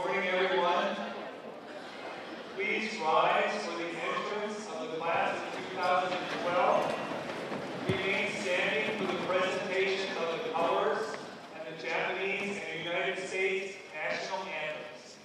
morning, everyone. Please rise for the entrance of the class of 2012. Remain standing for the presentation of the colors and the Japanese and United States national anthems.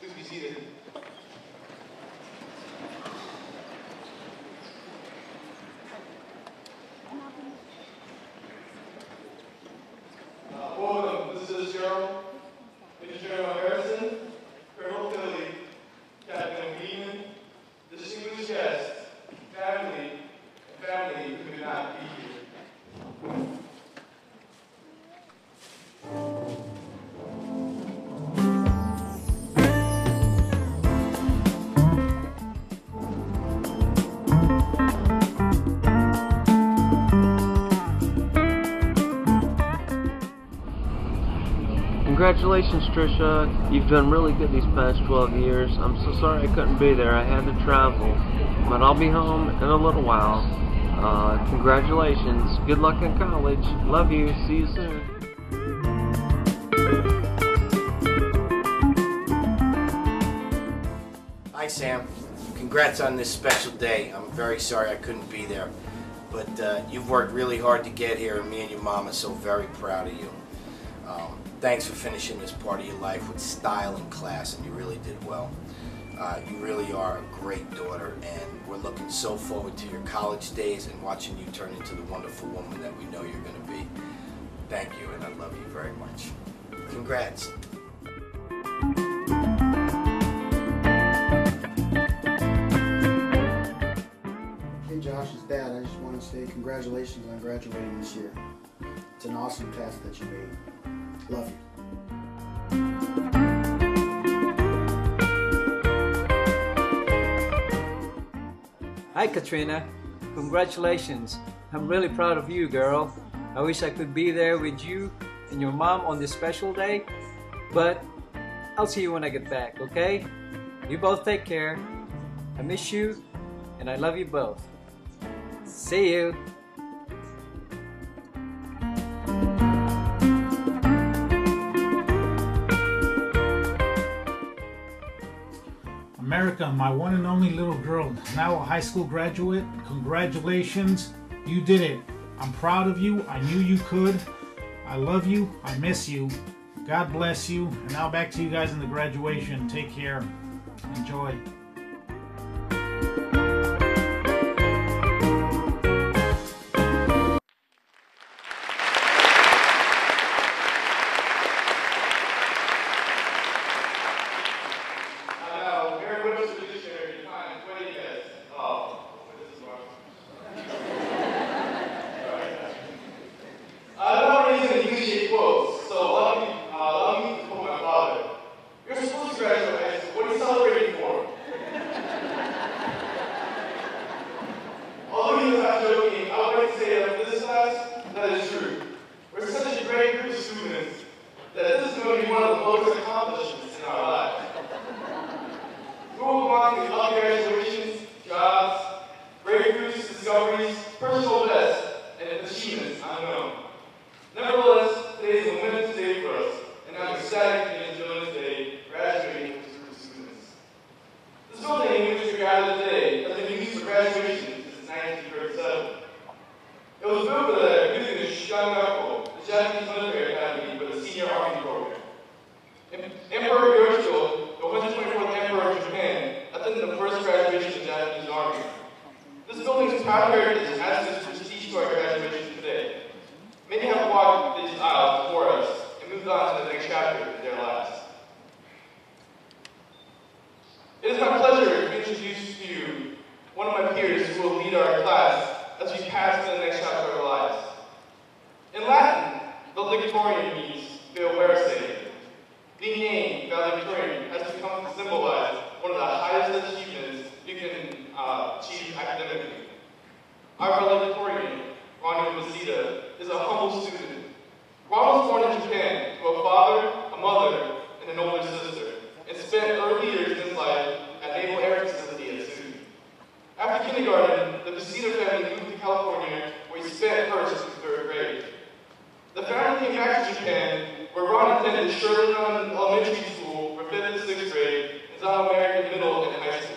Please be seated. Welcome, Mrs. Fitzgerald, Major General Harrison, Colonel Philly, Captain Rabine, distinguished guests, family who could not be here. Congratulations, Trisha. You've done really good these past 12 years. I'm so sorry I couldn't be there. I had to travel. But I'll be home in a little while. Congratulations. Good luck in college. Love you. See you soon. Hi, Sam. Congrats on this special day. I'm very sorry I couldn't be there. But you've worked really hard to get here, and me and your mom are so very proud of you. Thanks for finishing this part of your life with style and class, and you really did well. You really are a great daughter, and we're looking so forward to your college days and watching you turn into the wonderful woman that we know you're going to be. Thank you, and I love you very much. Congrats. Hey, Josh's dad, I just want to say congratulations on graduating this year. It's an awesome pass that you made. Love you. Hi, Katrina. Congratulations. I'm really proud of you, girl. I wish I could be there with you and your mom on this special day, but I'll see you when I get back, okay? You both take care. I miss you, and I love you both. See you. America, my one and only little girl, now a high school graduate. Congratulations, you did it. I'm proud of you. I knew you could. I love you. I miss you. God bless you. And now back to you guys in the graduation. Take care. Enjoy. students that this is going to be one of the most accomplishments in our lives. We will go on to other graduations, jobs, breakthroughs, discoveries, personal bests, and achievements unknown. Nevertheless, today is a momentous day for us, and I'm excited to be enjoying this day, graduating with this group of students. This building in which we gathered today has been used for graduation since 1937. It was built for the youth in Shangaku, the Japanese military academy for the senior army program. Emperor Hirohito, the 124th Emperor of Japan, attended the first graduation of the Japanese army. This building's proud heritage adds to its prestige to our graduation today. Many have walked these aisles before us and moved on to the next chapter of their lives. It is my pleasure to introduce to you one of my peers who will lead our class as we pass to the next chapter of our lives. In Latin, valedictorian means verse. Being named valedictorian has become to symbolize one of the highest achievements you can achieve academically. Our valedictorian, Ron Masita, is a humble student. Ron was born in Japan to a father, a mother, and an older sister, and spent early years in his life at Naval Air Facility at Tsuyu. After kindergarten, the Masita family moved to California, where he spent first through 3rd grade. The family came back to Japan, where Ron attended Sheridan Elementary School for 5th and 6th grade, and Zama American Middle and High School.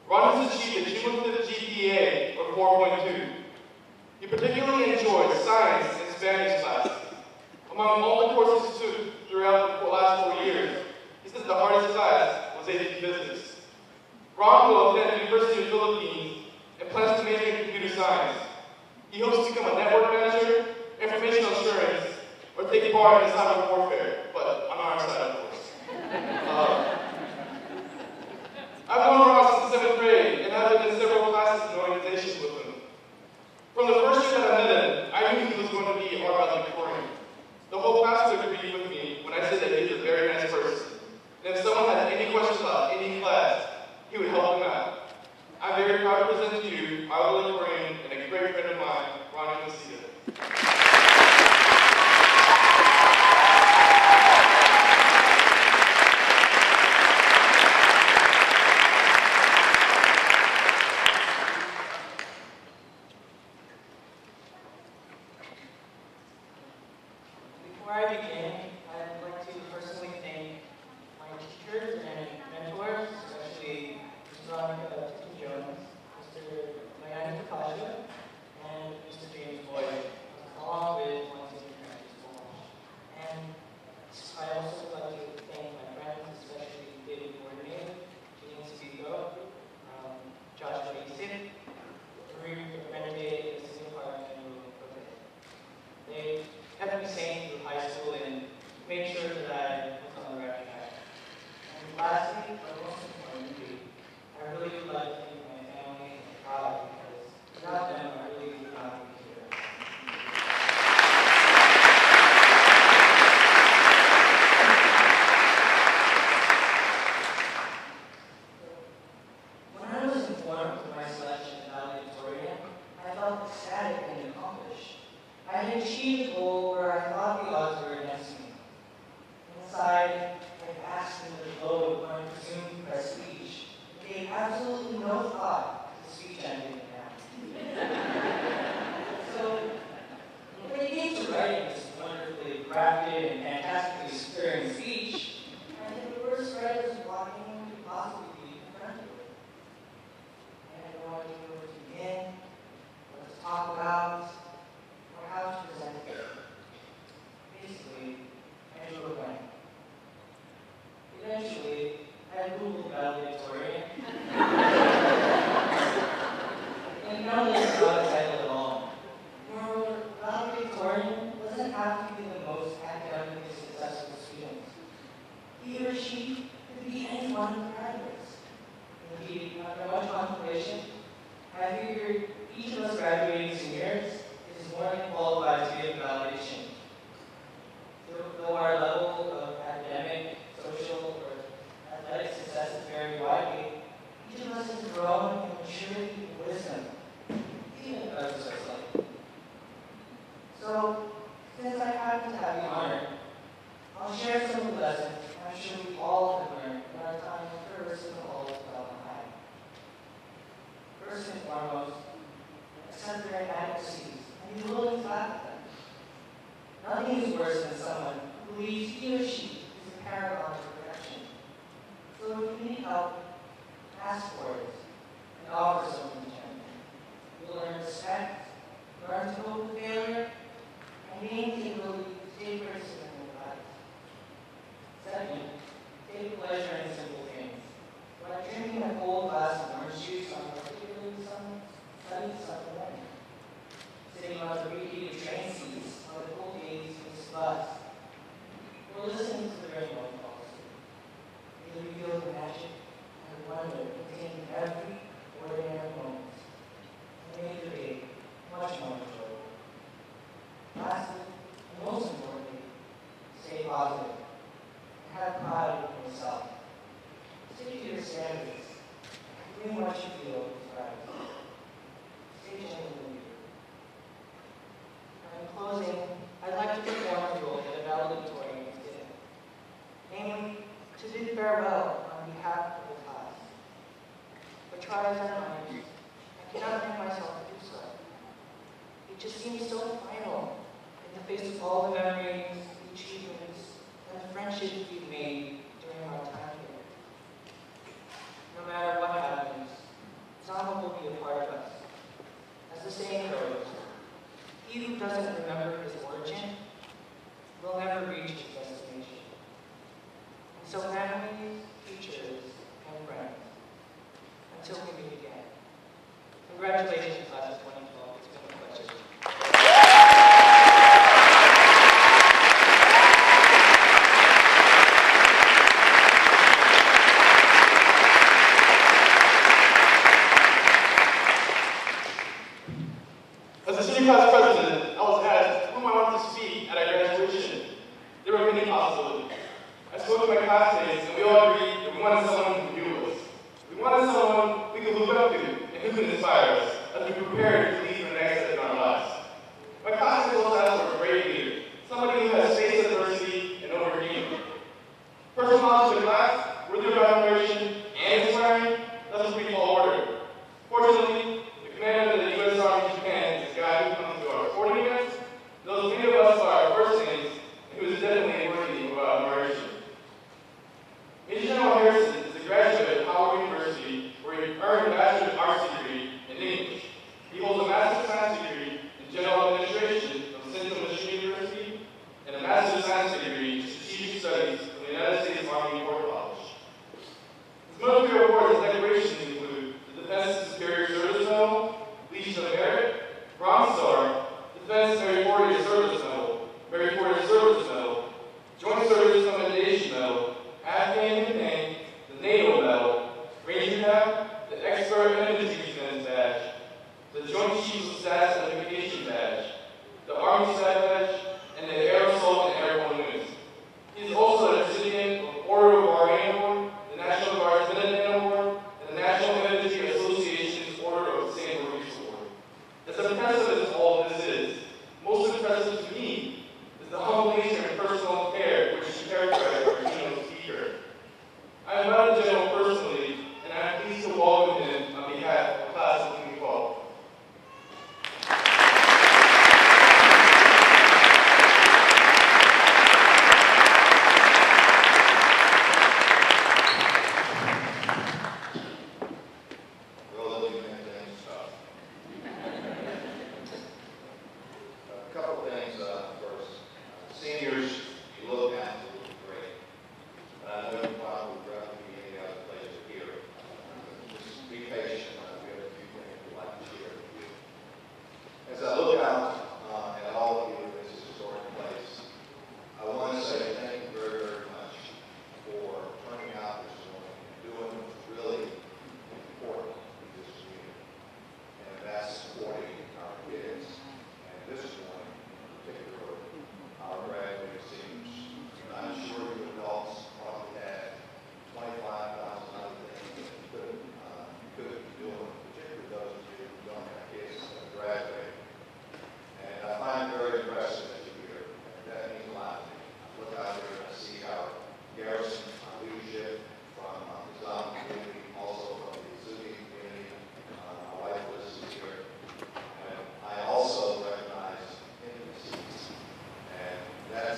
Ron has achieved a cumulative GPA of 4.2. He particularly enjoyed science and Spanish classes. Among all the courses he took throughout the last 4 years, he said the hardest class was AP Physics. Ron will attend the University of the Philippines and plans to major in computer science. He hopes to become a network manager, information assurance, or take part in cyber warfare, but on our side, of course. I've known Ron since 7th grade, and I've been in several classes and organizations with him. From the first year that I met him, I knew he was going to be our valedictorian. The whole class would agree with me when I said that he's a very nice person. And if someone had any questions about any class, he would help them out. I'm very proud to present to you my valedictorian and a great friend of mine, Ron Masita. Before I begin, I'd like to personally thank my teachers and mentors, especially Mr. Jones, Mr. Mayani Takasha, and Mr. James Boyd, along with my senior principal. And I also like to thank my friends, especially David Coordinator, James Vigo, Josh Mason, Marie Renegade, and Assistant Department, and they kept me sane through high school and made sure that I was on the right track. And lastly, but most importantly, I really would like to thank my family and God, because without them, I really would not be here. When I was informed of my selection as valedictorian, I felt ecstatic and accomplished. I had achieved a goal where I thought the odds were against me. Inside, I asked in the glow of my presumed prestige, gave absolutely no thought to the speech I'm giving now. So, when it came to writing this wonderfully crafted and fantastically stirring speech, I hit the worst writers walking could possibly be confronted with. I had no idea where to begin, what to talk about, or how to present it. Basically, I drew a blank. Eventually, I Googled valedictorian. And found that it's not a title at all. Moreover, valedictorian doesn't have to be the most academically successful student. He or she could be any one of the graduates. Indeed, after much contemplation, I figured each of us graduating seniors is more than qualified to give validation. Though our level of academic, social, or athletic success vary widely, each of us has grown in maturity and wisdom, even if others are slightly. So, since I happen to have the is worse than someone who believes he or she is a paragon of perfection. So if you need help, ask for it and offer something gently. You'll learn respect, learn to cope with failure, and gain the ability to take criticism in life. Second, take pleasure in simple things, like drinking a cold glass of orange juice on a particularly sunny Sunday, sitting on the reheated train seats on the cool days in the bus, or listening to the rainbow falls. You'll reveal the magic and the wonder contained in every ordinary moment, and make the day much more enjoyable. Lastly, and most importantly, stay positive and have pride in yourself. Stick to your standards. Doing what you feel is right. Stay gentle with you. In closing, I'd like to perform a role that a valedictorian did. Namely, to bid farewell on behalf of the class. But try as I might, I cannot bring myself to do so. It just seems so final in the face of all the memories, the achievements, and the friendships we've made during our time here. No matter what happens, Zama will be a part of us. As the saying goes, he who doesn't remember his origin will never reach his destination. And so families, teachers, and friends, until we meet again. Congratulations, class of 2012. It's been a pleasure. As a senior class president, I was asked whom I wanted to speak at our graduation. There were many possibilities. I spoke to my classmates, and we all agreed that we wanted someone who knew us. We wanted someone we could look up to and who could inspire us as we prepared to lead the next step in our lives. My classmates also asked for a great leader, somebody who has faced adversity and overcame it. Personal knowledge of the class, worthy of admiration, and inspiring, that's what we call order. Fortunately, the commander of the U.S. Army Japan is a guy who comes to our sporting events, knows many of us by our first names, and who is definitely worthy of our admiration. Major General Harrison is a graduate of Howard University, where he earned a Bachelor of Arts degree in English. He holds a Master's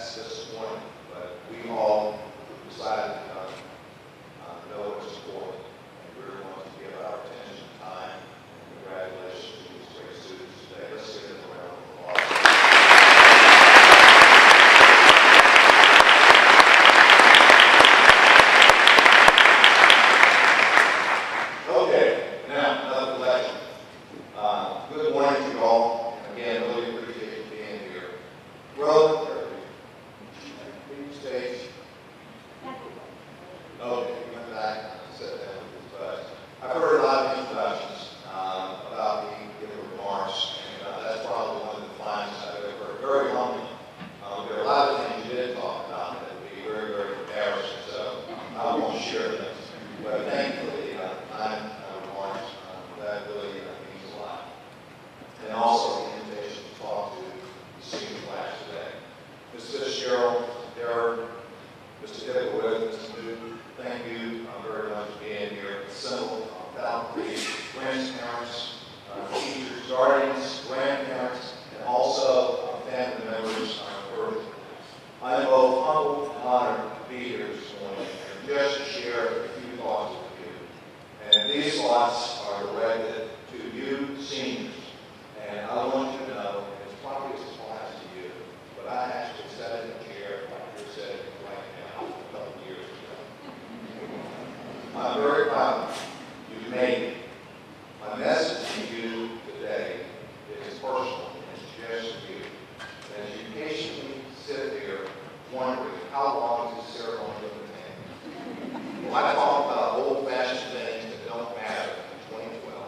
that's disappointing, but we all decided to know and support, and we really want to give our attention, time, and congratulations to these great students today. Let's give them a round of applause. Okay, now another collection. Good morning to you all. Again, really appreciate you being here. Well, stage. Okay, we went back and said that with this bus. I've heard a lot of introductions about me giving remarks, and that's probably one of the finest I've ever heard. Very humbling. There are a lot of things you didn't talk about that would be very, very embarrassing, so I won't share them. But thankfully, I'm remarks. That really means a lot. And also the invitation to talk to the senior class today. Mr. Fitzgerald, Derr, Mr. Dipperwood, Mr. Mood, thank you very much for being here. Assembled faculty, grandparents, teachers, guardians, grandparents, and also family members. I am both humbled and honored to be here this morning and just to share a few thoughts with you. And these thoughts are directed to you seniors. And I want you to know, it's probably a surprise to you, but I actually sat in a chair like you're sitting right now a couple of years ago. I'm very proud of you. You've made it. My message to you today is personal, and it's just for you. As you patiently sit there wondering how long is this ceremony going to take? Well, I talk about old-fashioned things that don't matter in 2012.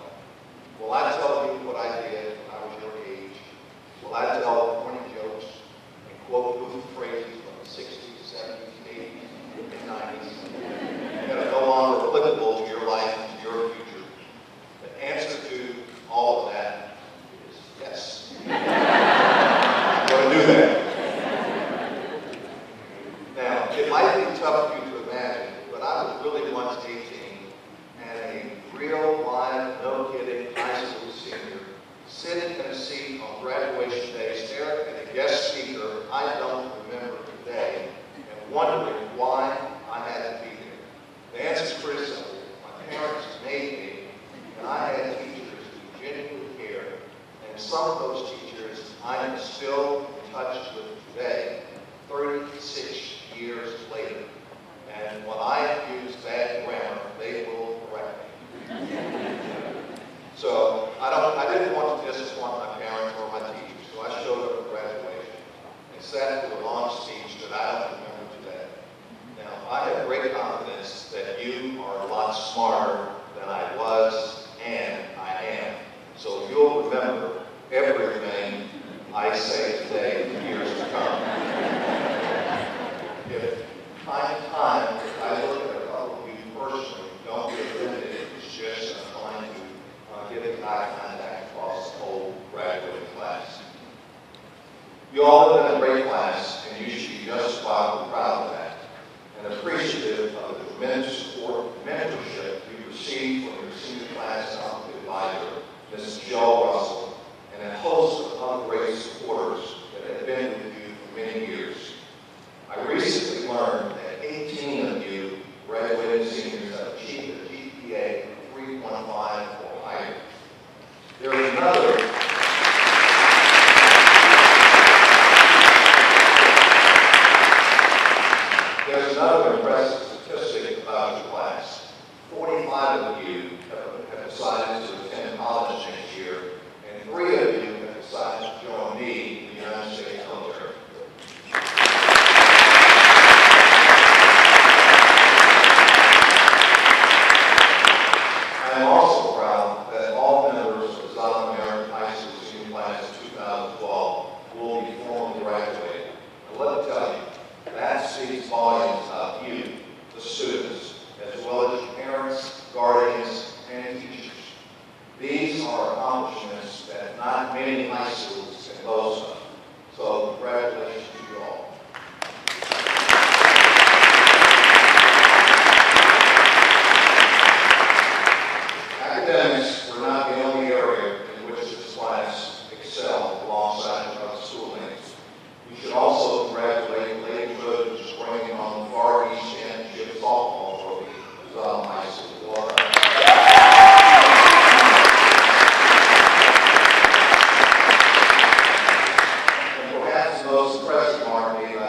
Well, I tell you what I did when I was your age. Well, I tell corny jokes and quote goofy phrases from the 60s, 70s, 80s, and 90s that are no longer applicable to your life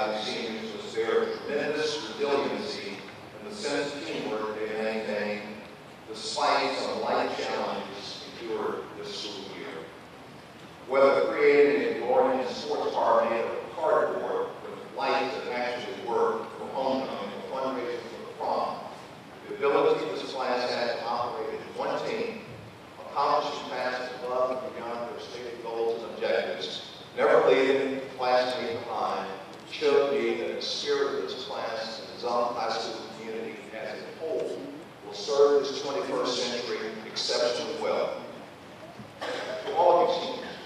about these seniors was their tremendous resiliency and the sense of teamwork they maintained despite some life challenges endured this school year. Whether creating a glorious sports car made of cardboard with lights that actually work for homecoming or fundraising for the prom, the ability this class had to operate as one team, accomplishing tasks above and beyond their stated goals and objectives, never leaving the classmate behind, showed me that the spirit of this class and the Zama High School community as a whole will serve this 21st century exceptionally well. To all of you seniors,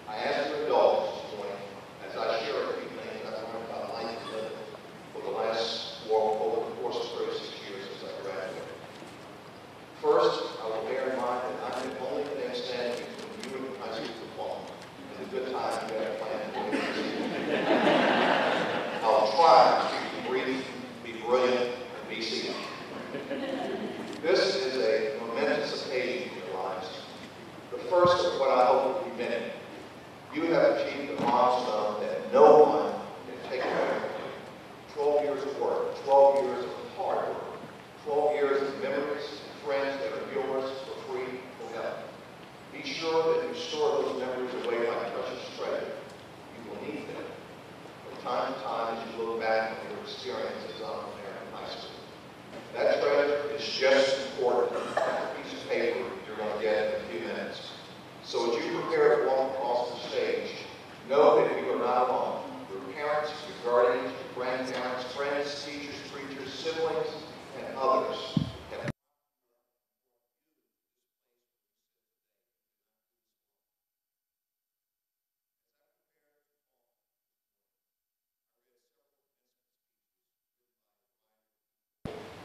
I ask your indulgence this morning as I share a few things I've learned about life and living over the course of 36 years since I graduated. First, I will bear in mind that I'm the only thing standing between you and high school football and the good time you have planned for you. I'll try to be brief, be brilliant, and be seasoned. This is a momentous occasion in your lives. The first of what I hope will be many. You have achieved a milestone that no one can take away from you. 12 years of work, 12 years of hard work, 12 years of memories and friends that are yours for free forever. Be sure that you store those memories away like precious treasure. You will need them from time to time as you look back on your experience at Zama American High School. That treasure is just as important as a piece of paper you're going to get in a few minutes. So as you prepare to walk across the stage, know that you are not alone. Your parents, your guardians, your grandparents, friends, teachers, preachers, siblings, and others have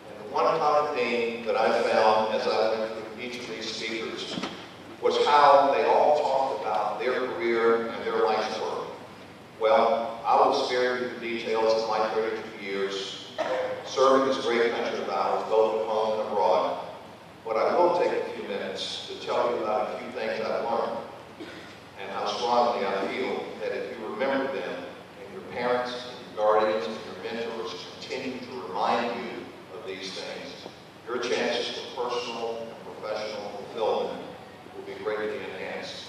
and the one common theme that I found as I went through each of these speakers was how they all talked about their career and their life's work. Well, I will spare you the details of my 32 years serving this great country of ours, both at home and abroad. But I will take a few minutes to tell you about a few things I've learned and how strongly I feel that if you remember them and your parents and your guardians and your mentors continue to remind you of these things, your chances for personal and professional fulfillment will be greatly enhanced.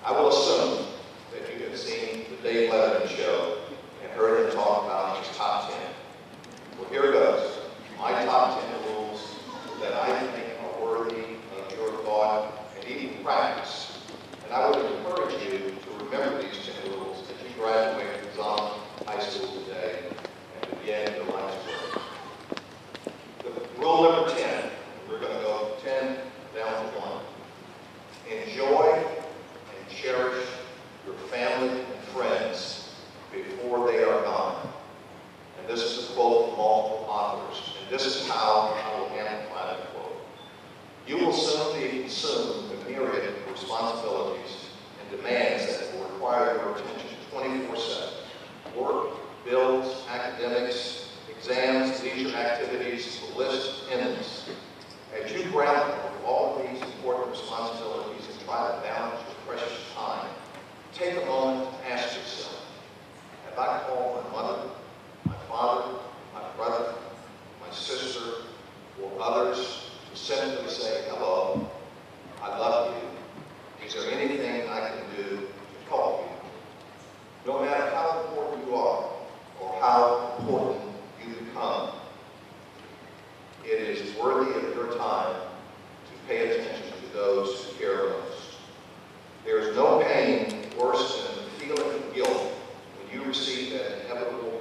I will assume that you have seen the Dave Letterman show and heard him talk about his top 10. Well, here goes. My top 10 rules that I think are worthy of your thought and even practice. And I would encourage you to remember these 10 rules as you graduate from Zama High School today and begin your life's work. Rule number 10, we're going to go 10 down to 1. Enjoy and cherish your family and friends before they are gone. And this is a quote from multiple authors, and this is how I will amplify that quote. You will soon be consumed with a myriad of responsibilities and demands that will require your attention 24/7. Work, bills, academics, exams, leisure activities, the list ends. As you grapple with all of these important responsibilities and try to balance your precious time, take a moment to ask yourself, have I called my mother, my father, my brother, my sister, or others to simply say hello, I love you? Is there anything I can do to help you? No matter how important you are or how important you become, it is worthy of your time to pay attention to those who care most. There is no pain worse than the feeling of guilt when you receive that inevitable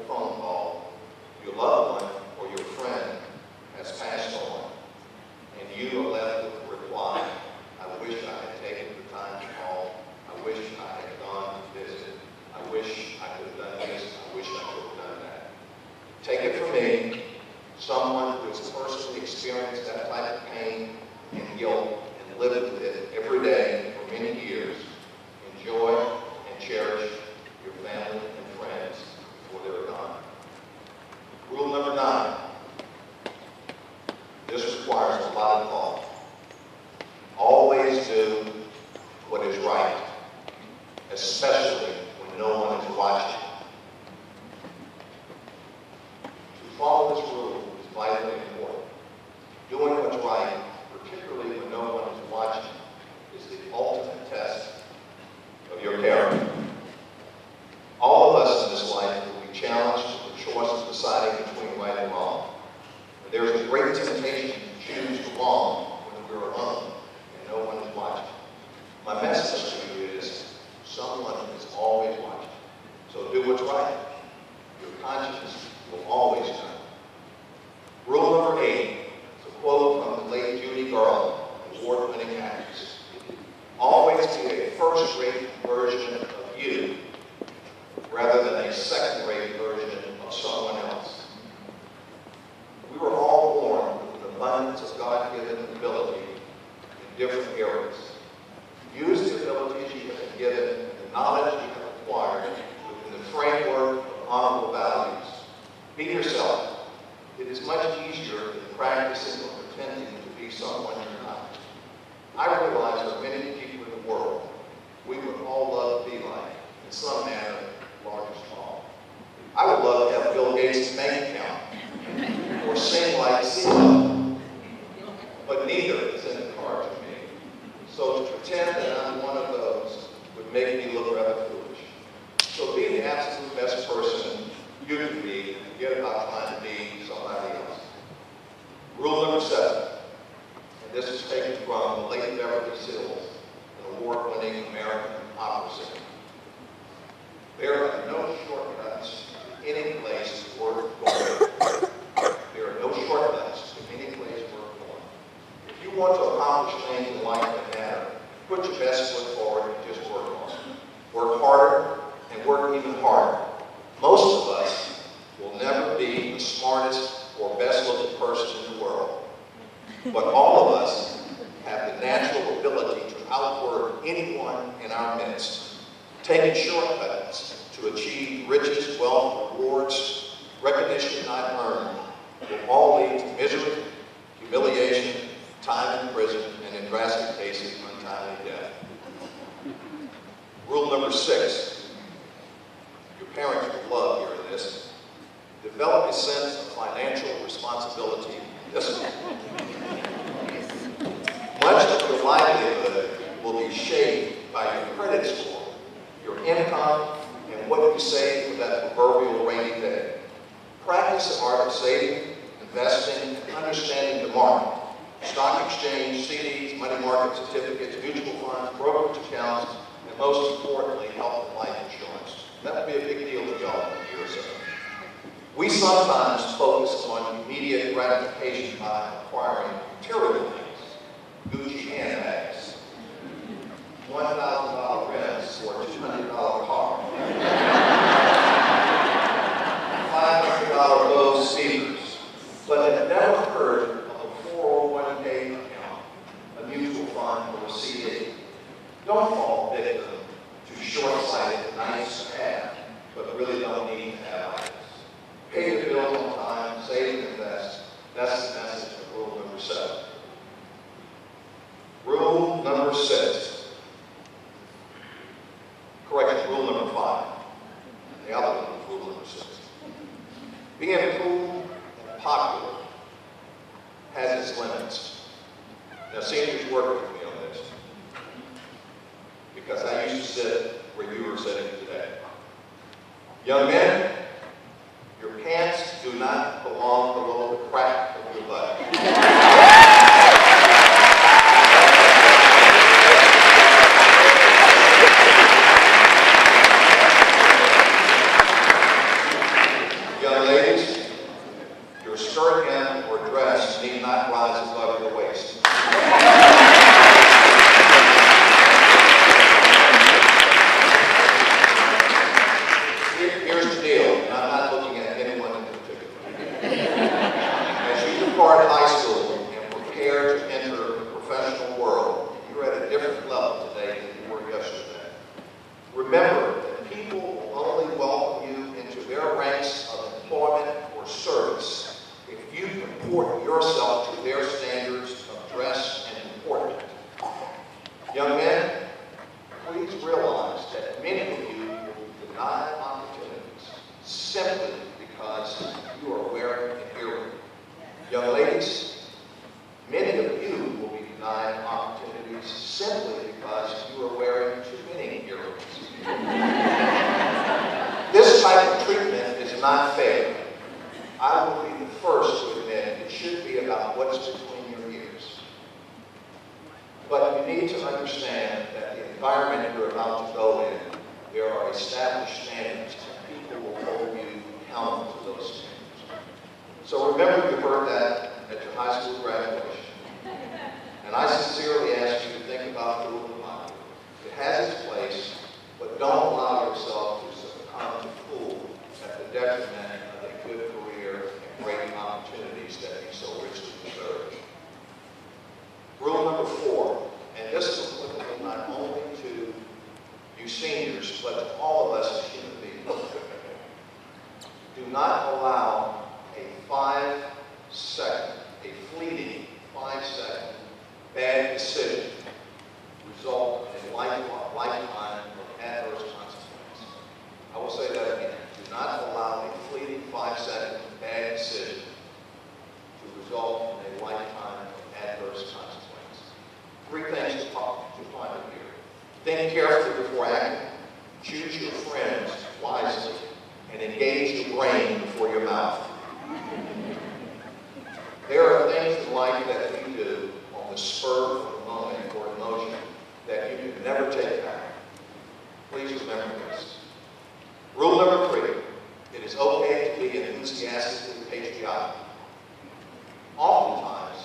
practicing or pretending to be someone you're not. I realize there are many people in the world we would all love to be like, in some manner, large or small. I would love to have Bill Gates' bank account, or sing like Zima, but neither is in the cards for me. So to pretend that I'm one of those would make me look rather foolish. So be the absolute best person you can be, and forget about trying to be somebody else. Rule number 7, and this is taken from the late Beverly Sills, an award-winning American opera singer. There are no shortcuts to any place worth going. There are no shortcuts to any place worth going. If you want to accomplish things in life that matter, put your best foot forward and just work hard. Work harder and work even harder. Most of us will never be the smartest or best-looking person in the world, but all of us have the natural ability to outwork anyone in our midst. Taking shortcuts to achieve riches, wealth, rewards, recognition not earned will all lead to misery, humiliation, time in prison, and in drastic cases, untimely death. Rule number 6. Your parents will love hearing this. Develop a sense of financial responsibility and discipline. Much of your livelihood will be shaped by your credit score, your income, and what you save for that proverbial rainy day. Practice the art of saving, investing, and understanding the market. Stock exchange, CDs, money market certificates, mutual funds, brokerage accounts, and most importantly, health and life insurance. That would be a big deal to y'all in a year or so. We sometimes focus on immediate gratification by acquiring material things, Gucci handbags, $1,000 rims or a $200 car, $500 Bose speakers, but it never heard of a 401k account, a mutual fund, or a CD. Don't fall victim to short-sighted, nice to have, but really don't need to have items. Pay your bills on time, save and invest. That's the message of rule number 7. Rule number 6. Correction, rule number 5. The other one is rule number 6. Being cool and popular has its limits. Now, seniors work with me on this, because I used to sit where you are sitting today. Young men, your pants do not belong below the crack of your butt. Young ladies, your skirt hem or dress need not rise above your waist. Here's the deal, and I'm not looking at anyone in particular. As you depart high school and prepare to enter the professional world, you're at a different level today than you were yesterday. Remember that people will only welcome you into their ranks of employment or service if you comport yourself to their standards of dress and deportment. Young men, please realize that many of you will be denied opportunities simply because you are wearing an earring. Young ladies, many of you will be denied opportunities simply because you are wearing too many earrings. This type of treatment is not fair. I will be the first to admit it should be about what's between your ears. But you need to understand that the environment you're about to go in, there are established standards, and people will hold you accountable to those standards. So remember, you heard that at your high school graduation. And I sincerely ask you to think about the rule of life. It has its place, but don't allow yourself to succumb to fool at the detriment of a good career and great opportunities that you so richly deserve. Rule number 4, and this is applicable not only to you seniors, but to all of us as human beings. Do not allow a 5-second a fleeting 5-second bad decision result in a lifetime of adverse consequences. I will say that again. Do not allow a fleeting 5-second bad decision to result in a lifetime of adverse consequences. 3 things to find here. Think carefully before acting. Choose your friends wisely. And engage your brain before your mouth. There are things in life that we do on the spur of the moment or emotion that you can never take back. Please remember this. Rule number 3, it is okay to be enthusiastically patriotic. Oftentimes,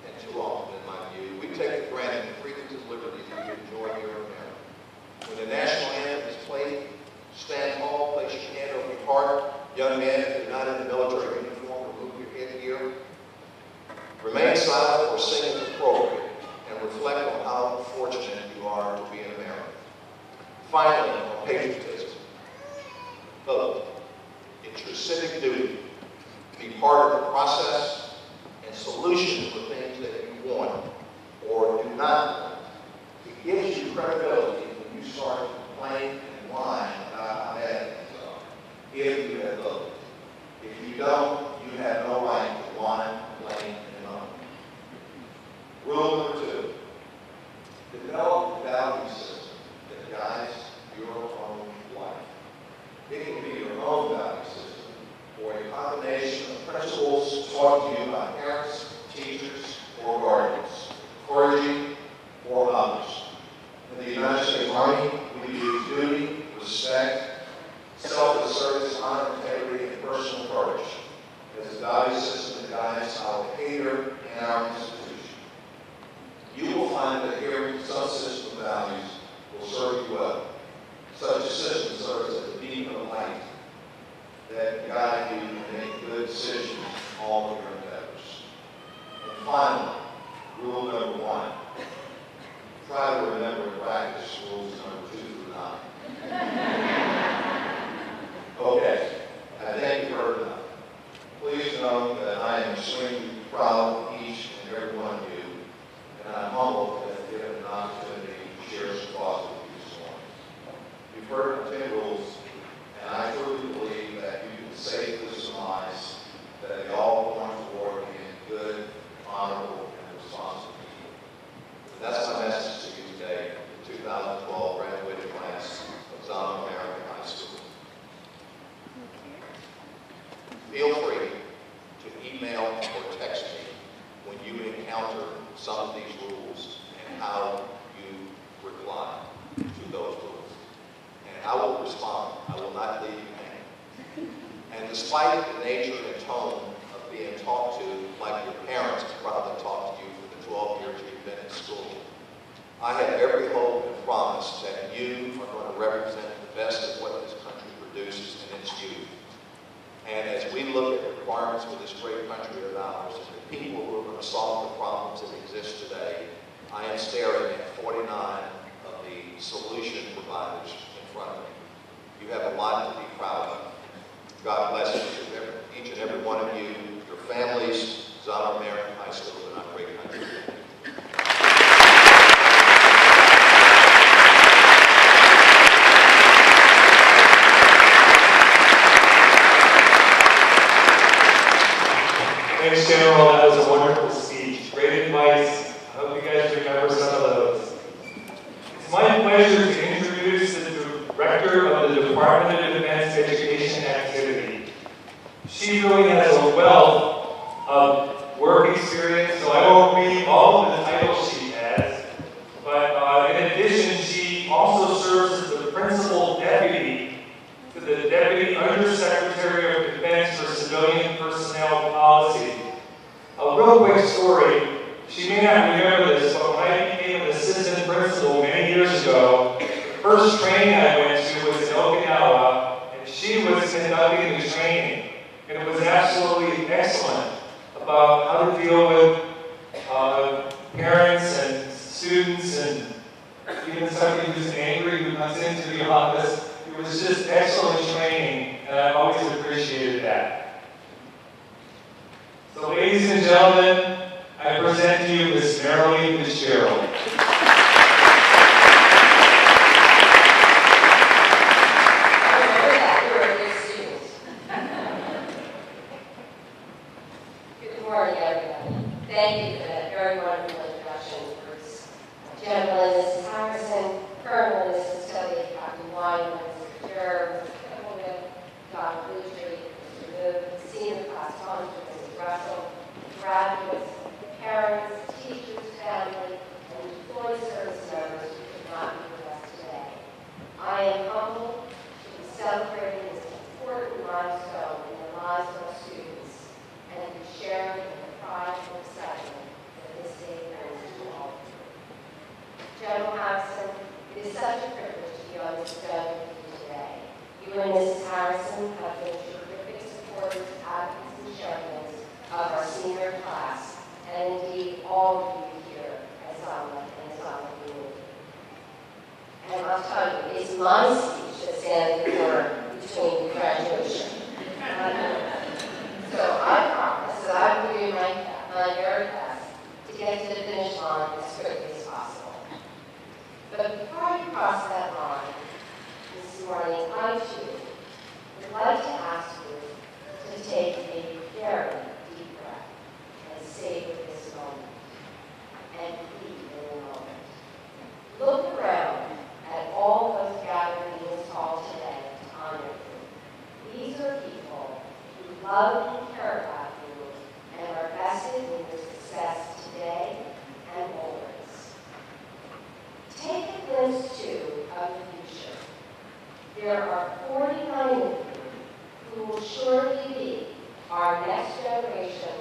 and too often in my view, we take for granted the freedoms and liberties we enjoy here in America. When the national anthem is played, stand tall, place your hand over your heart. Young man, if you're not in the military uniform, remove your headgear. Remain silent or sing as appropriate, and reflect on how fortunate you are to be in America. Finally, on patriotism. Vote. It's your civic duty to be part of the process and solution for things that you want or do not want. It gives you credibility when you start to complain and whine about how bad things are, if you have voted. If you don't, you have no right to whine, complain, and moan. Rule number 2, develop a value system that guides your own life. It can be your own value system or a combination of principles taught to you by parents, teachers, or guardians, clergy, or others. In the United States Army, we use duty, respect, selfless service, honor, integrity, and personal courage as a value system that guides our behavior and our institution. You will find that adhering to some system of values will serve you well. Such a system serves as a beacon of light that guide you to make good decisions in all of your endeavors. And finally, rule number 1. Try to remember and practice rules number 2 through 9. Okay, I think you've heard enough. Please know that I am extremely proud of each and every one of you, and I'm humbled to have given an opportunity to share some thoughts with you this morning. You've heard the 10 rules, and I truly believe that you can safely surmise that they all point toward being good, honorable, and responsible people. That's my message to you today, the 2012 graduating class of Zama American High School. Feel free to email or text me when you encounter some of these rules and how you reply to those rules. And I will respond. I will not leave you hanging. And despite the nature and tone of being talked to like your parents probably talked to you for the 12 years you've been in school, I have every hope and promise that you are going to represent the best of what this country produces in its youth. And as we look at the requirements for this great country of ours and the people who are going to solve the problems that exist today, I am staring at 49 of the solution providers in front of me. You have a lot to be proud of. God bless each and every one of you, your families, Zama American High School, and our great country. Thanks, General. That was a wonderful speech. Great advice. I hope you guys remember some of those. It's my pleasure to introduce the Director of the Department of Defense Education Activity. She really has a wealth of work experience, so I won't read all of the titles she has. But in addition, she also serves as the Principal Deputy to the Deputy Undersecretary of Defense for Civilian Personnel Policy. A real quick story. She may not remember this, but when I became an assistant principal many years ago, the first training I went to was in Okinawa, and she was conducting the training. And it was absolutely excellent about how to deal with parents and students and even somebody who's angry who comes into the office. It was just excellent training, and I always appreciated that. So ladies and gentlemen, gentlemen, I present to you Miss Marilee Fitzgerald. Good morning, everybody. Thank you for that very wonderful introduction, Bruce. Gentlemen, Mrs. Harrison, Colonel and Mrs. Tilly, Captain Wine, Mr. Derr, Mr. Abuda, Dr. Bluetry, Mr. Mood, senior class sponsor, Mrs. Russell, graduates, parents, teachers, family, and employee service members who could not be with us today. I am humbled to be celebrating this important milestone in the lives of our students and to be sharing in the pride and excitement that this day brings to all of you. General Harrison, it is such a privilege to be on this journey with you today. You and Mrs. Harrison have been terrific supporters, advocates, and champions of our senior class, and indeed all of you here at Zama and Zama community. And I'll tell you, it's my speech that stands between graduation. So I promise that I will do my very best to get to the finish line as quickly as possible. But before I cross that line this morning, I too would like to ask you to take a very deep breath and savor this moment and be in the moment. Look around at all those gathered in this hall today to honor you. These are people who love and care about you and are vested in your success today and always. Take a glimpse, too, of the future. There are 49 of you who will surely be our next generation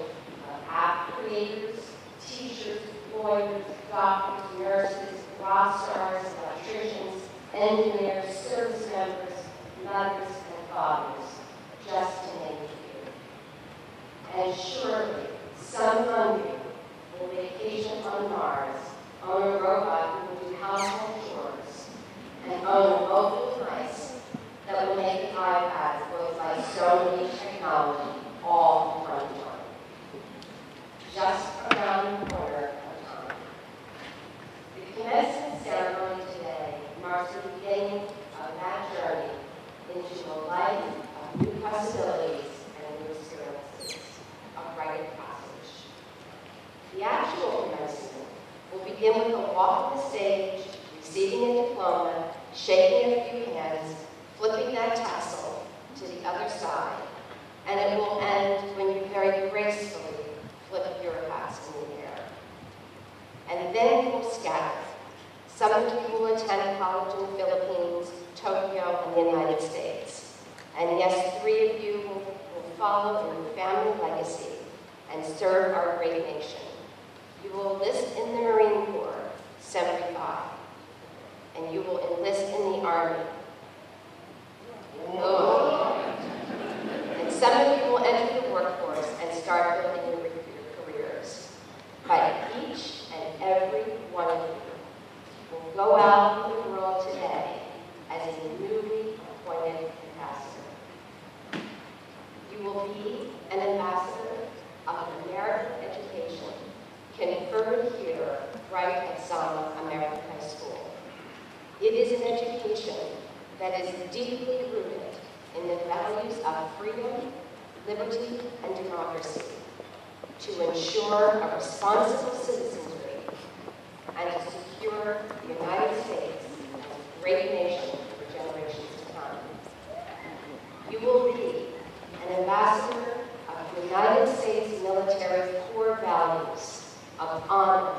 of app creators, teachers, lawyers, doctors, nurses, rock stars, electricians, engineers, service members, mothers, and fathers, just to name a few. And surely, some among you will vacation on Mars, own a robot who will do household chores, and own a mobile device that will make iPads look like so many technology all in one time. Just around the corner of time. The commencement ceremony today marks the beginning of that journey into a life of new possibilities and new experiences, a rite of passage. The actual commencement will begin with a walk of the stage, receiving a diploma, shaking a few hands, flipping that tassel to the other side, and it will end when you very gracefully flip your hats in the air. And then you will scatter. Some of you will attend college in the Philippines, Tokyo, and the United States. And yes, 3 of you will follow in the family legacy and serve our great nation. You will enlist in the Marine Corps, Semper Fi, and you will enlist in the Army. Oh. And some of you will enter the workforce and start building your careers. But each and every one of you will go out in the world today as a newly appointed ambassador. You will be an ambassador of American education, conferred here right at Zama American High School. It is an education that is deeply rooted in the values of freedom, liberty, and democracy to ensure a responsible citizenry and to secure the United States as a great nation for generations to come. You will be an ambassador of the United States military core values of honor,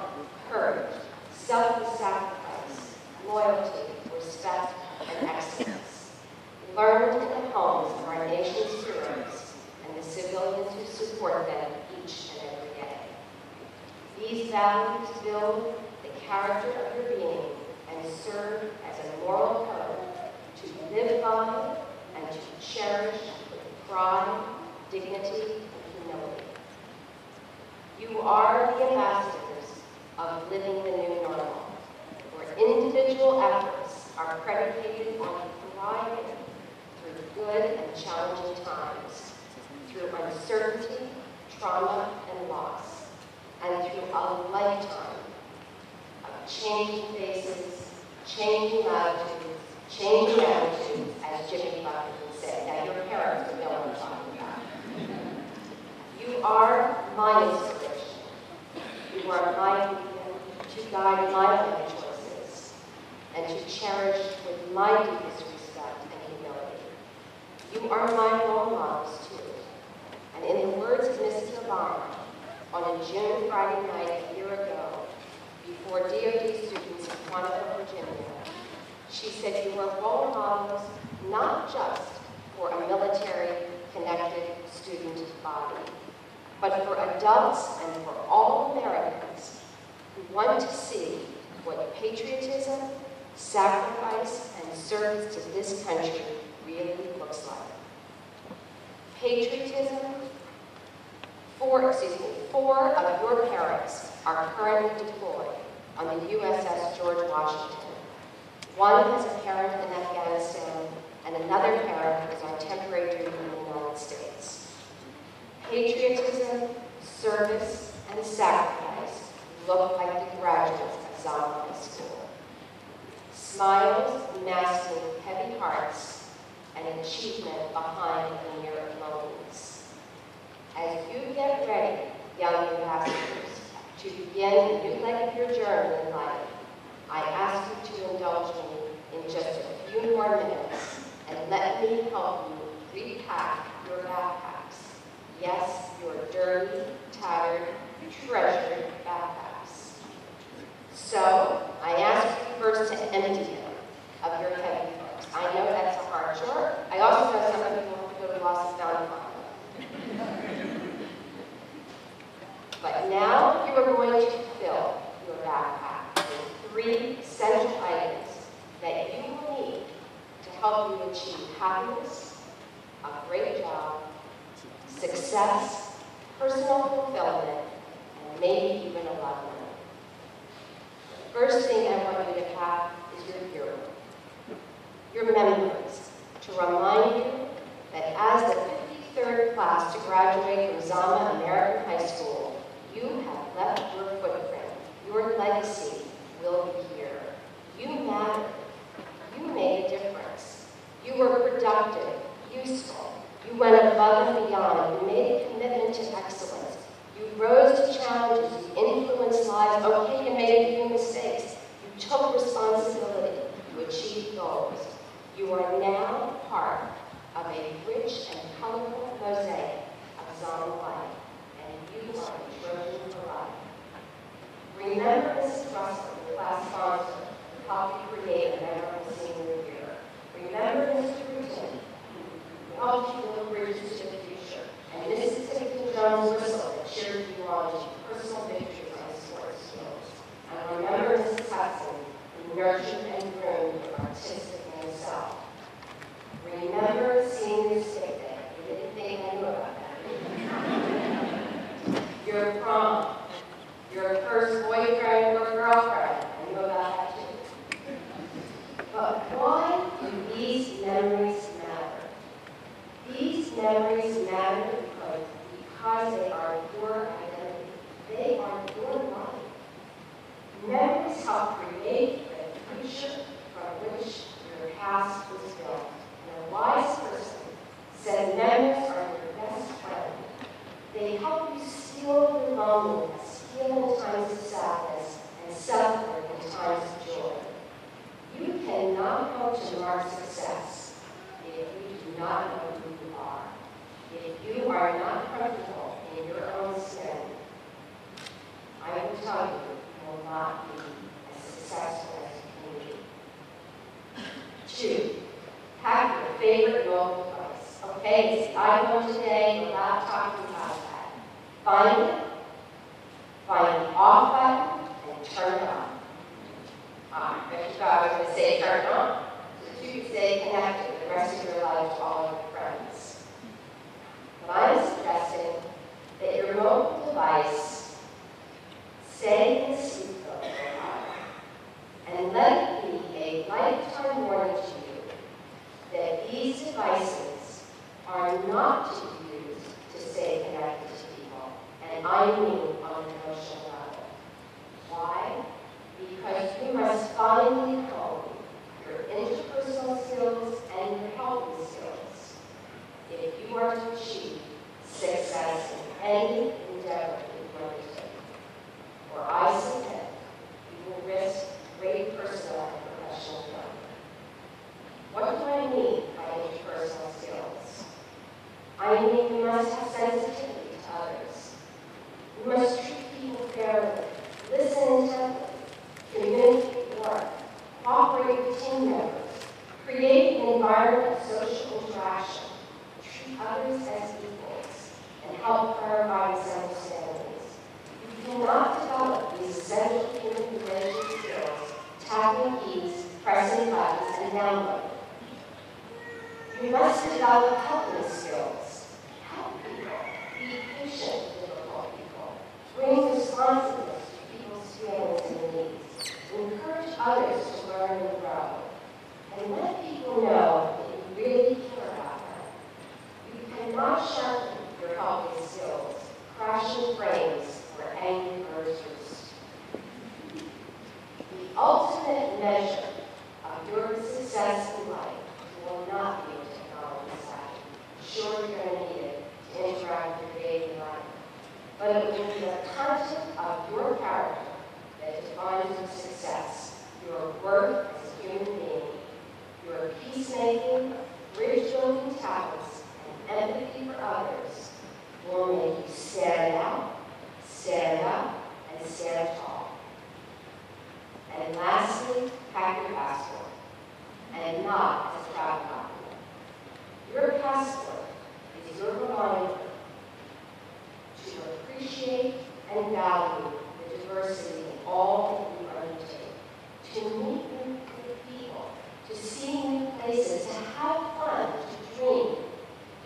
courage, selfless sacrifice, loyalty, respect, and excellence, learned in the homes of our nation's heroes and the civilians who support them each and every day. These values build the character of your being and serve as a moral code to live by and to cherish with pride, dignity, and humility. You are the ambassadors of living the new normal, where individual efforts are predicated on thriving through good and challenging times, through uncertainty, trauma and loss, and through a lifetime of changing faces, changing attitudes, changing attitudes, as Jimmy Buffett would say. Now, your parents would know what I'm talking about. You are my inspiration. You are my beacon to guide my life choices and to cherish with my deepest respect and humility. You are my role models, too. And in the words of Mrs. Obama, on a June Friday night a year ago, before DoD students in Quantico, Virginia, she said, you are role models not just for a military-connected student body, but for adults and for all Americans who want to see what patriotism, sacrifice, and service to this country really looks like. Patriotism, four of your parents are currently deployed on the USS George Washington. One has a parent in Afghanistan, and another parent is on temporary duty in the United States. Patriotism, service, and sacrifice look like the graduates of Zama High School. Smiles masking heavy hearts and achievement behind a mere loneliness. As you get ready, young ambassadors, to begin a new leg of your journey in life, I ask you to indulge me in just a few more minutes and let me help you repack your backpacks. Yes, your dirty, tattered, treasured backpacks. So, I ask you first to empty them of your heavy books. I know that's a hard chore. I also know some of you have to go to Lost and Found. But now you are going to fill your backpack with 3 essential items that you will need to help you achieve happiness, a great job, success, personal fulfillment, and maybe even a loved one. The first thing I want you to have is your bureau. Your memories, to remind you that as the 53rd class to graduate from Zama American High School, you have left your footprint. Your legacy will be here. You mattered. You made a difference. You were productive, useful. You went above and beyond. You made a commitment to excellence. You rose to challenges. You influenced lives. Okay, you made a few mistakes. You took responsibility. You achieved goals. You are now part of a rich and colorful mosaic of Zama life, and you are a Trojan for life. Remember Mrs. Russel, your class sponsor, who helped you create a memorable senior year. Remember Mr. Rutin, who helped you build bridges to the future, and Mrs. Russell that cheered you on to personal victories on sports skills. And remember Mrs. Hudson, who nurtured and groomed your artistic inner self. Remember senior sick day. You didn't think I knew about that. Your prom, your first boyfriend or girlfriend. I knew about that too. But why do these memories matter? These memories matter because they are your identity. They are your life. Memories help create the future from which your past was built. And a wise person said memories are your best friend. They help you steal your loneliness, heal in times of sadness, and celebrate in times of joy. You cannot hope to mark success if you do not know who you are. If you are not comfortable in your own skin, I will tell you, you will not be as successful as you can be. 2, pack your favorite mobile device. Okay, it's the iPhone today, your laptop, your iPad. Find it, find the off button, and turn it on. But you thought I was going to say turn it on, so that you could stay connected the rest of your life to all of your friends. But I'm suggesting that your mobile device stay in the seatbelt for a while, and let it be a lifetime warning to you that these devices are not to be used to stay connected to people. and I mean on an emotional level. Why? Because you must finally hone your interpersonal skills and your helping skills if you are to achieve success in any endeavor you undertake. Or I submit you will risk great personal and professional failure. What do I mean by interpersonal skills? I mean you must have sensitivity to others. You must treat people fairly, listen intently, communicate work, cooperate with team members, create an environment of social interaction, treat others as equals, and help clarify misunderstandings. You cannot develop these essential human relationship skills, tapping keys, pressing buttons, and downloading. You must develop helping skills. Help people. Be patient with difficult people. Bring responsiveness to people's feelings and needs. Encourage others to learn and grow. And let people know that you really care about them. You cannot sharpen your helping skills, crashing frames, or angry birds roost. The ultimate measure of your success in life will not be a technology side. Sure, you're going to need it to interact with your daily life. But it will be the content of your character that defines your success, your worth as a human being, your peacemaking, bridge-building talents, and empathy for others will make you stand out, stand up, and stand tall. And lastly, pack your passport, and not as a travel document. Your passport is your reminder to appreciate and value the diversity in all that you undertake, to meet new people, to see new places, to have fun, to dream.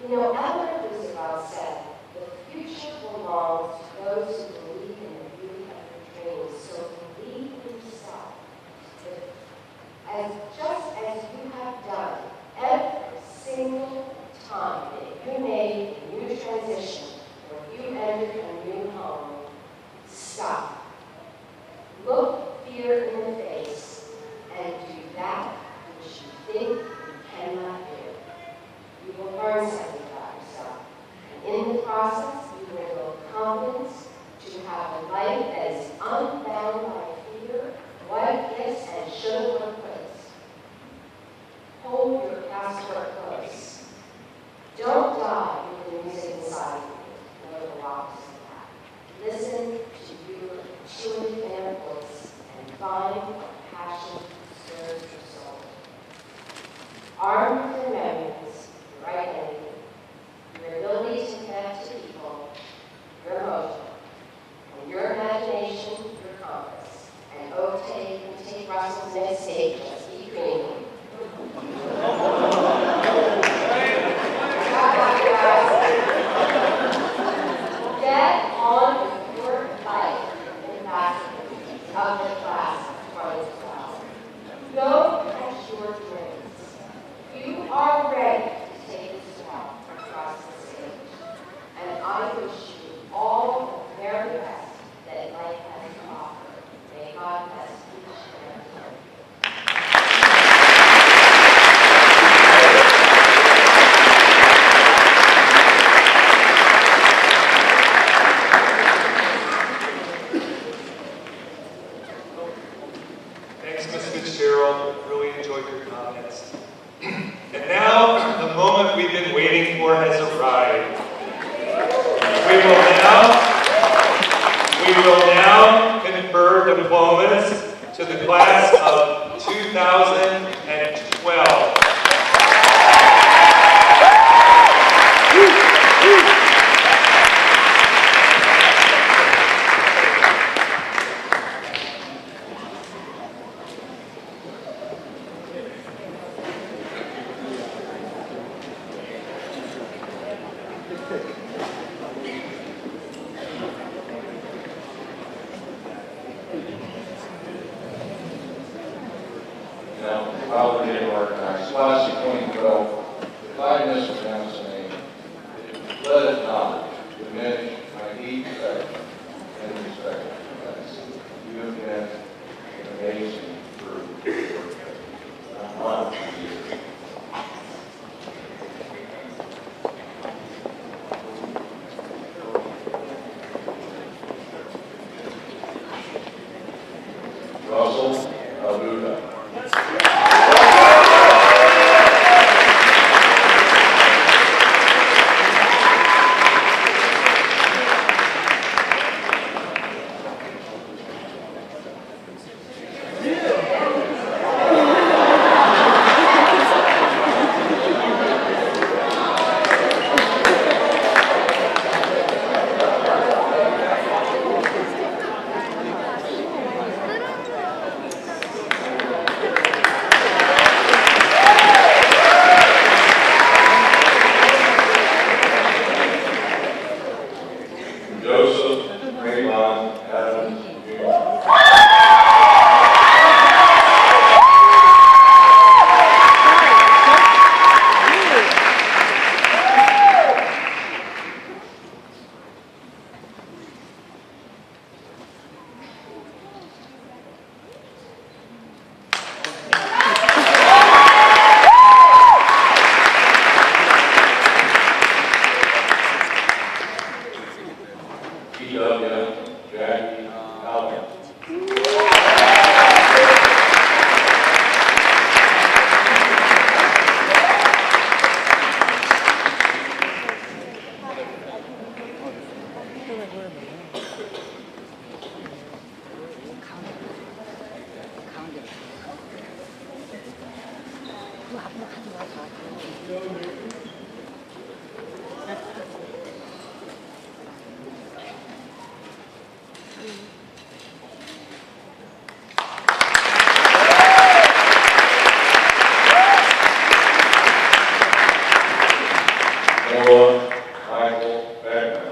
You know, Elgar Roosevelt said, the future belongs to those who believe in the beauty of their dreams, so believe in yourself. Just as you have done every single time that you made a new transition or you entered a new home, stop. Look fear in the face and do that which you think you cannot do. You will learn something about yourself. And in the process, you will build confidence to have a life that is unbound by fear, what ifs, and should have could. Hold your passport close. Don't die with the music inside you, nor the rocks of that. Listen to your intuitive inner voice and find what passion stirs your soul. Armed with your memories, your identity, your ability to connect to people, your emotion, and your imagination, your compass, and take Russell's next stage, just keep dreaming. Get on with your life in ambassador of the class of 2012. Go catch your dreams. You are ready to take this walk across the stage. And I wish you all the very best that life has to offer. May God bless each and every one. Thanks, Ms. Fitzgerald. Really enjoyed your comments. And now, the moment we've been waiting for has arrived. We will now confer diplomas to the class of 2012. While we're getting organized, class of 2012, if I mispronounce the name, let it not diminish my I need credit and respect. You have been an amazing group. I'm honored to be here. Russel Abuda. Rabine, Anthems, Bennett.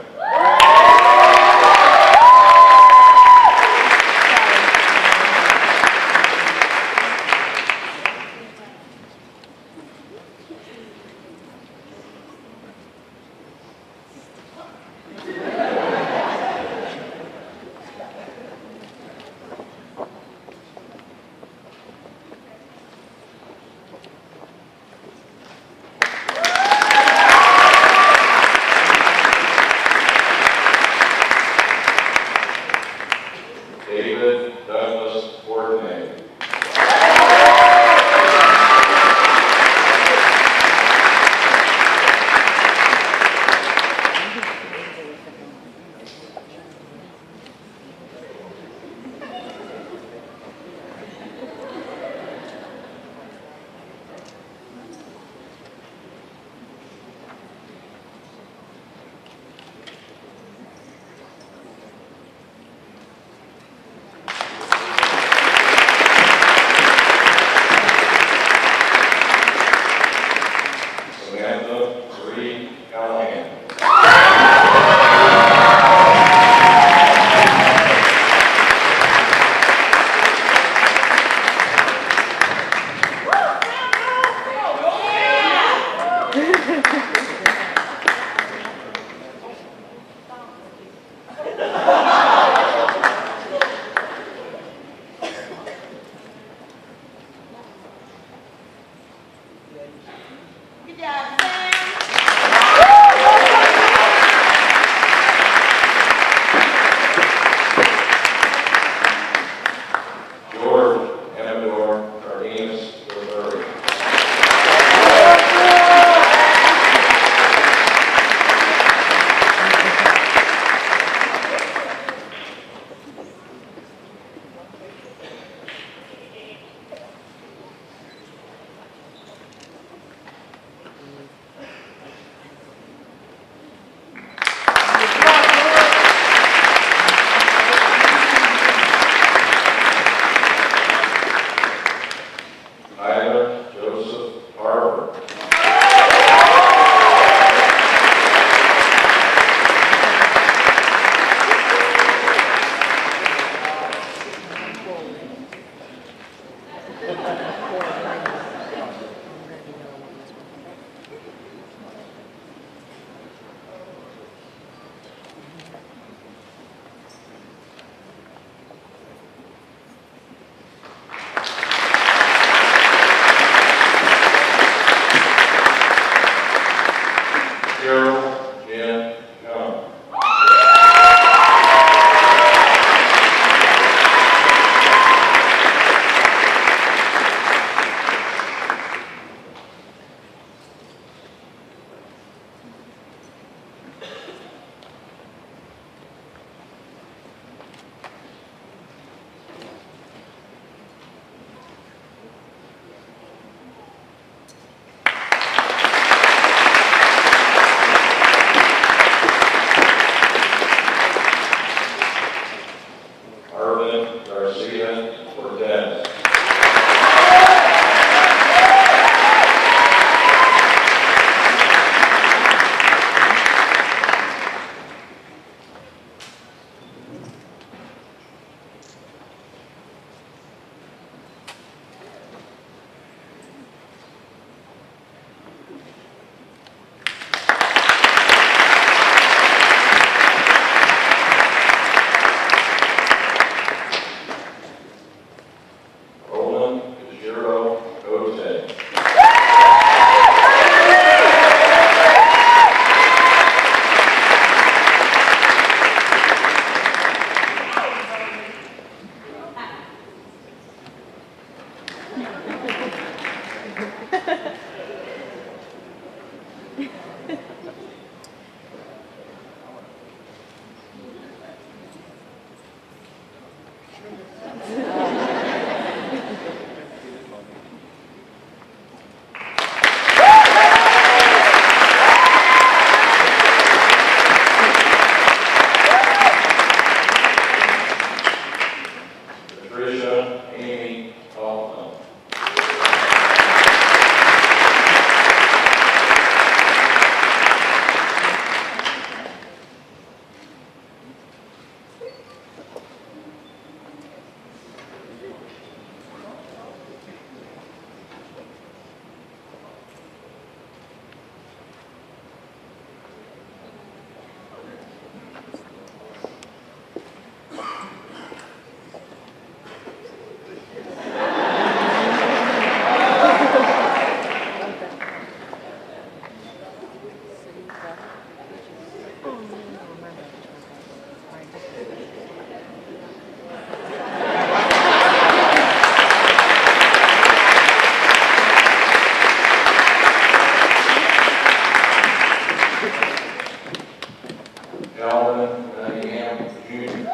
Alvin Cunningham Jr.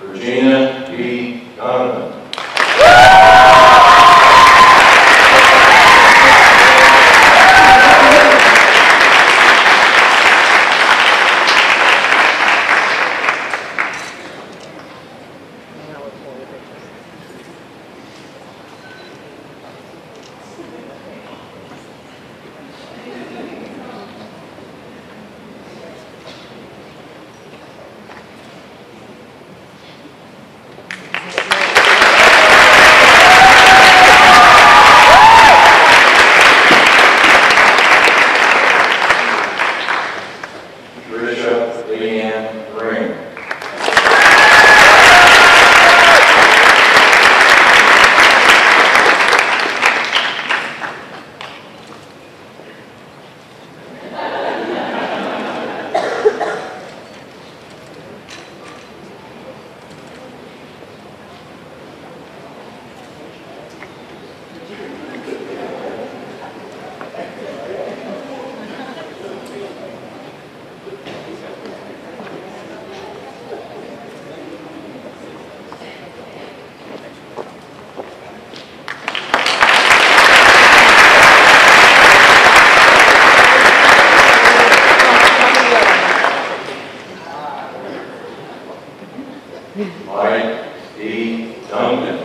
Regina B. Donovan. Mike D. Duncan.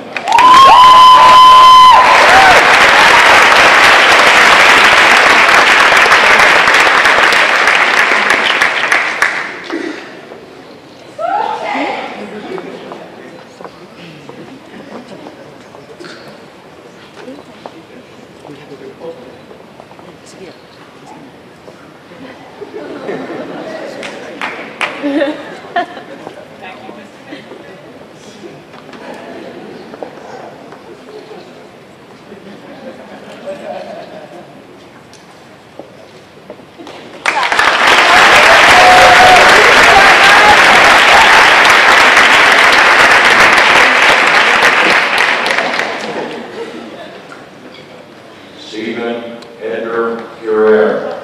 Stephen Edgar Guerrero.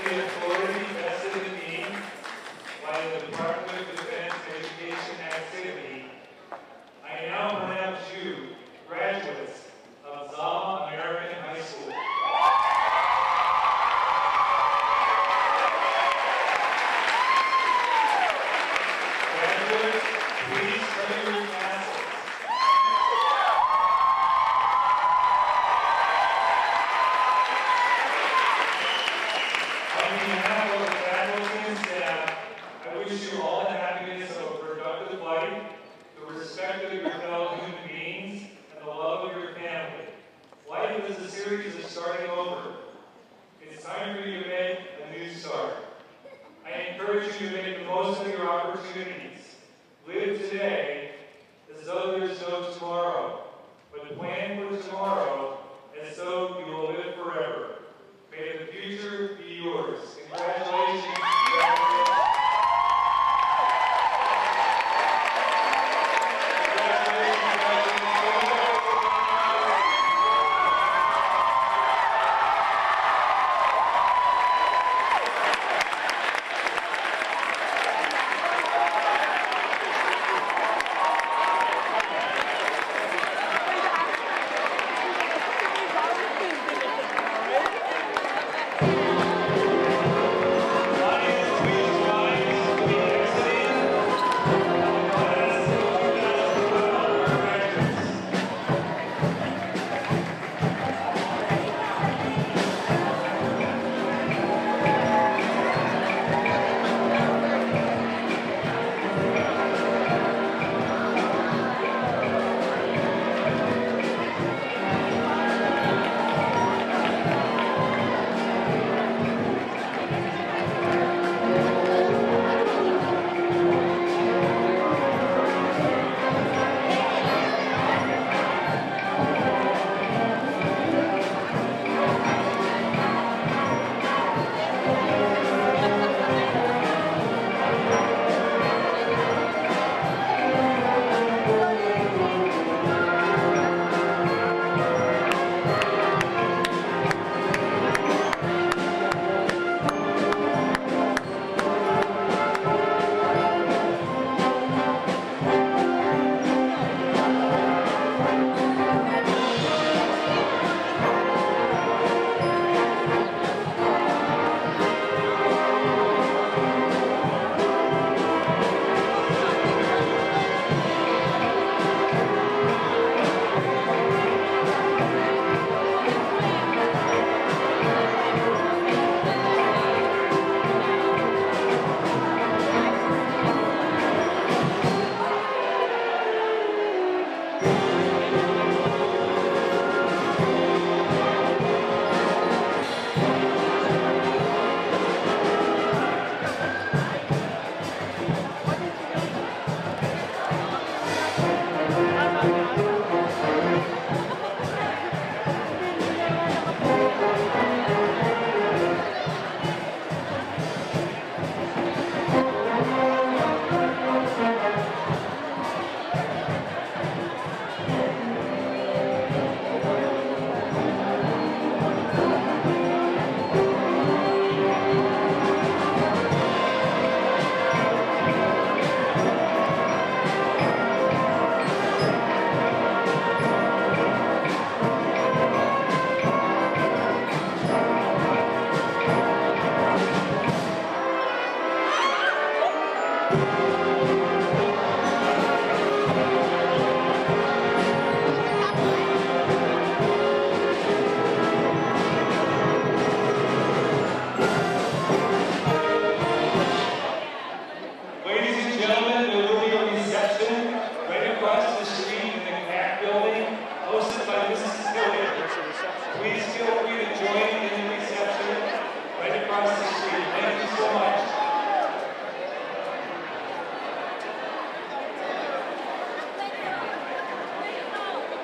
the authority vested in me by the Department of Defense Education Activity, I now pronounce you graduates of Zama American High School. Graduates, please turn your classes. On behalf of the faculty and staff, I wish you all the happiness of a productive life, the respect of your fellow human beings, and the love of your family. Life is a series of starting over. It's time for you to make a new start. I encourage you to make the most of your opportunities. Live today as though there's no tomorrow, but plan for tomorrow as though